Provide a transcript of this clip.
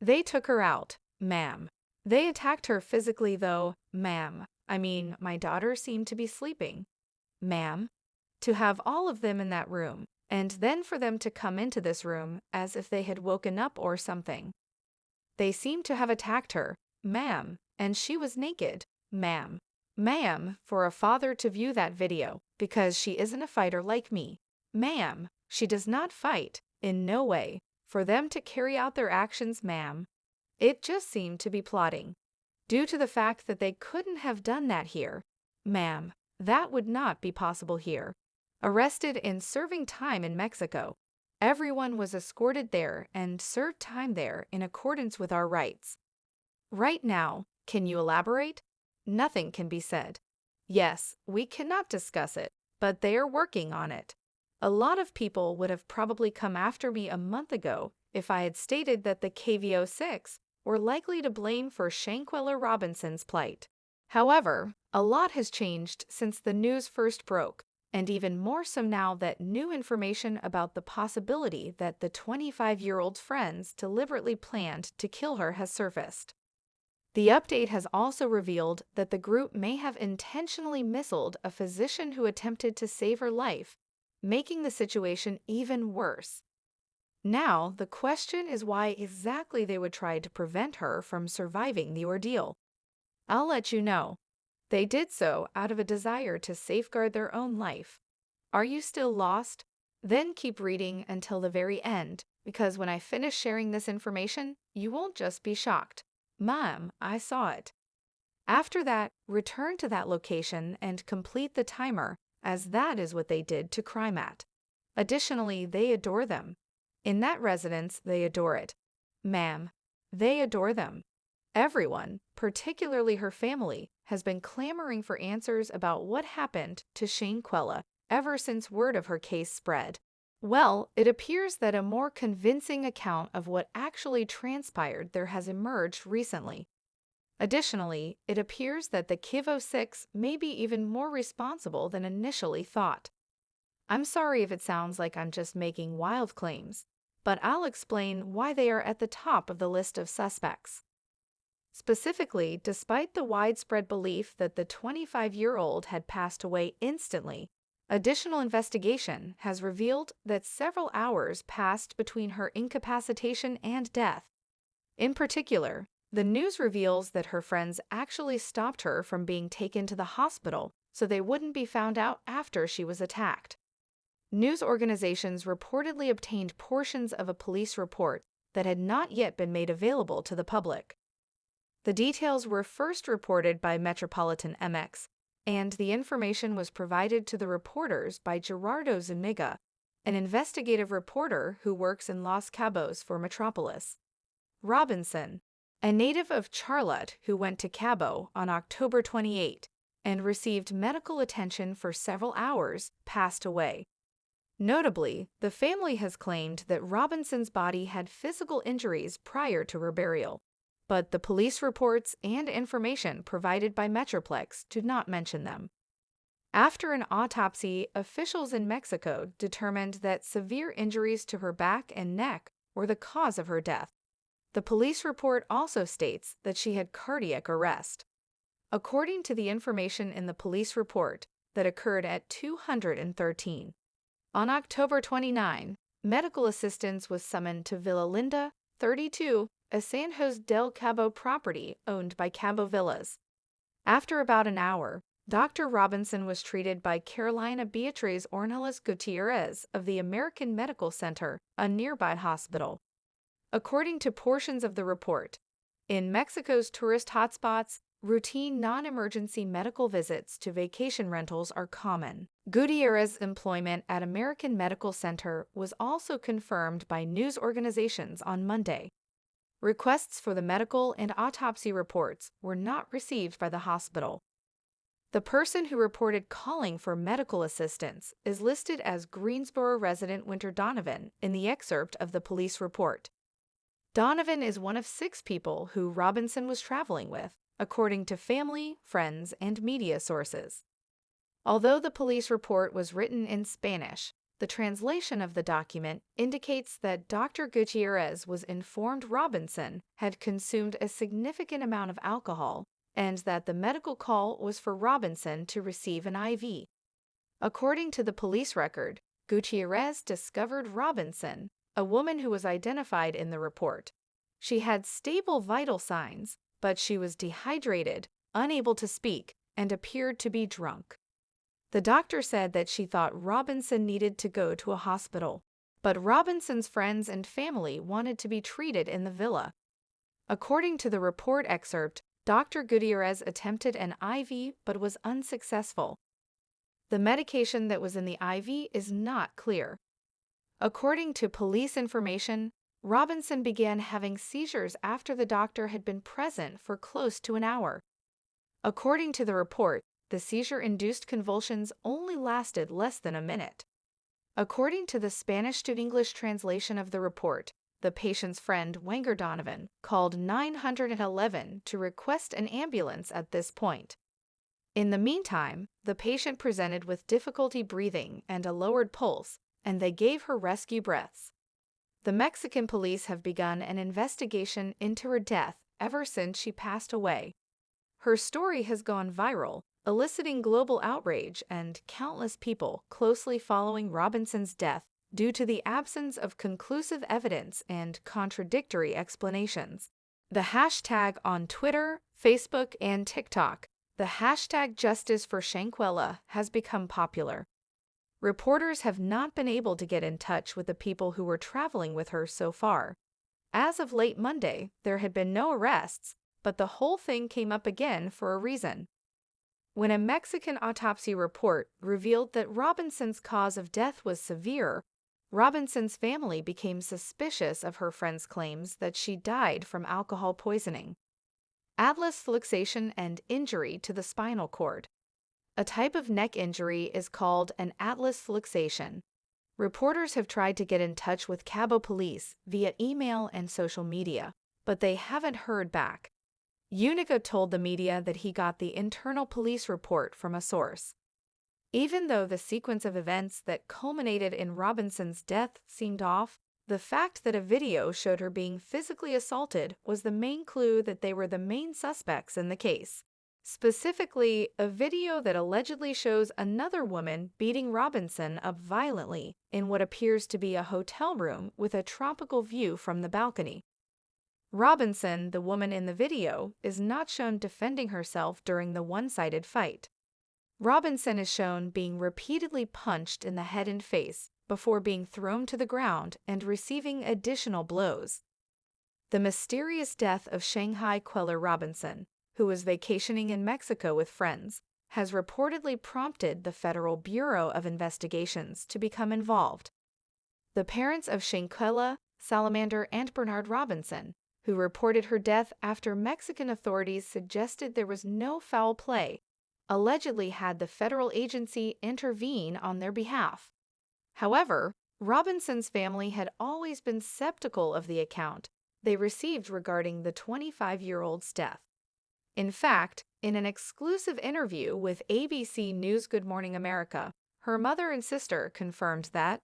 They took her out, ma'am. They attacked her physically, though, ma'am. I mean, my daughter seemed to be sleeping, ma'am. To have all of them in that room, and then for them to come into this room as if they had woken up or something. They seemed to have attacked her, ma'am, and she was naked, ma'am. Ma'am, for a father to view that video, because she isn't a fighter like me. Ma'am, she does not fight, in no way, for them to carry out their actions, ma'am. It just seemed to be plotting. Due to the fact that they couldn't have done that here, ma'am, that would not be possible here. Arrested and serving time in Mexico. Everyone was escorted there and served time there in accordance with our rights. Right now, can you elaborate? Nothing can be said. Yes, we cannot discuss it, but they are working on it. A lot of people would have probably come after me a month ago if I had stated that the KVO6 were likely to blame for Shanquella Robinson's plight. However, a lot has changed since the news first broke, and even more so now that new information about the possibility that the 25-year-old's friends deliberately planned to kill her has surfaced. The update has also revealed that the group may have intentionally missiled a physician who attempted to save her life, making the situation even worse. Now, the question is why exactly they would try to prevent her from surviving the ordeal. I'll let you know. They did so out of a desire to safeguard their own life. Are you still lost? Then keep reading until the very end, because when I finish sharing this information, you won't just be shocked. Mom, I saw it. After that, return to that location and complete the timer, as that is what they did to crime at. Additionally, they adore them. In that residence, they adore it. Ma'am, they adore them. Everyone, particularly her family, has been clamoring for answers about what happened to Shanquella ever since word of her case spread. Well, it appears that a more convincing account of what actually transpired there has emerged recently. Additionally, it appears that the KVO6 may be even more responsible than initially thought. I'm sorry if it sounds like I'm just making wild claims, but I'll explain why they are at the top of the list of suspects. Specifically, despite the widespread belief that the 25-year-old had passed away instantly, additional investigation has revealed that several hours passed between her incapacitation and death. In particular, the news reveals that her friends actually stopped her from being taken to the hospital so they wouldn't be found out after she was attacked. News organizations reportedly obtained portions of a police report that had not yet been made available to the public. The details were first reported by Metropolitan MX, and the information was provided to the reporters by Gerardo Zuniga, an investigative reporter who works in Los Cabos for Metropolis. Robinson, a native of Charlotte who went to Cabo on October 28 and received medical attention for several hours, passed away. Notably, the family has claimed that Robinson's body had physical injuries prior to her burial, but the police reports and information provided by Metroplex do not mention them. After an autopsy, officials in Mexico determined that severe injuries to her back and neck were the cause of her death. The police report also states that she had cardiac arrest. According to the information in the police report that occurred at 213. On October 29, medical assistance was summoned to Villa Linda, 32, a San Jose del Cabo property owned by Cabo Villas. After about an hour, Dr. Robinson was treated by Carolina Beatriz Ornelas Gutierrez of the American Medical Center, a nearby hospital. According to portions of the report, in Mexico's tourist hotspots, routine non-emergency medical visits to vacation rentals are common. Gutierrez's employment at American Medical Center was also confirmed by news organizations on Monday. Requests for the medical and autopsy reports were not received by the hospital. The person who reported calling for medical assistance is listed as Greensboro resident Winter Donovan in the excerpt of the police report. Donovan is one of 6 people who Robinson was traveling with, according to family, friends, and media sources. Although the police report was written in Spanish, The translation of the document indicates that Dr. Gutierrez was informed Robinson had consumed a significant amount of alcohol and that the medical call was for Robinson to receive an IV. According to the police record, Gutierrez discovered Robinson, a woman who was identified in the report. She had stable vital signs, but she was dehydrated, unable to speak, and appeared to be drunk. The doctor said that she thought Robinson needed to go to a hospital, but Robinson's friends and family wanted to be treated in the villa. According to the report excerpt, Dr. Gutierrez attempted an IV but was unsuccessful. The medication that was in the IV is not clear. According to police information, Robinson began having seizures after the doctor had been present for close to an hour. According to the report, the seizure-induced convulsions only lasted less than a minute. According to the Spanish to English translation of the report, the patient's friend, Wenger Donovan, called 911 to request an ambulance at this point. In the meantime, the patient presented with difficulty breathing and a lowered pulse, and they gave her rescue breaths. The Mexican police have begun an investigation into her death ever since she passed away. Her story has gone viral, eliciting global outrage and countless people closely following Robinson's death due to the absence of conclusive evidence and contradictory explanations. The hashtag on Twitter, Facebook, and TikTok, the hashtag Justice for Shanquella, has become popular. Reporters have not been able to get in touch with the people who were traveling with her so far. As of late Monday, there had been no arrests, but the whole thing came up again for a reason. When a Mexican autopsy report revealed that Robinson's cause of death was severe, Robinson's family became suspicious of her friend's claims that she died from alcohol poisoning. Atlas luxation and injury to the spinal cord. A type of neck injury is called an atlas luxation. Reporters have tried to get in touch with Cabo police via email and social media, but they haven't heard back. Unica told the media that he got the internal police report from a source. Even though the sequence of events that culminated in Robinson's death seemed off, the fact that a video showed her being physically assaulted was the main clue that they were the main suspects in the case. Specifically, a video that allegedly shows another woman beating Robinson up violently in what appears to be a hotel room with a tropical view from the balcony. Robinson, the woman in the video, is not shown defending herself during the one-sided fight. Robinson is shown being repeatedly punched in the head and face before being thrown to the ground and receiving additional blows. The mysterious death of Shanquella Robinson, who was vacationing in Mexico with friends, has reportedly prompted the Federal Bureau of Investigations to become involved. The parents of Shanquella, Salamander, and Bernard Robinson, who reported her death after Mexican authorities suggested there was no foul play, allegedly had the federal agency intervene on their behalf. However, Robinson's family had always been skeptical of the account they received regarding the 25-year-old's death. In fact, in an exclusive interview with ABC News Good Morning America, her mother and sister confirmed that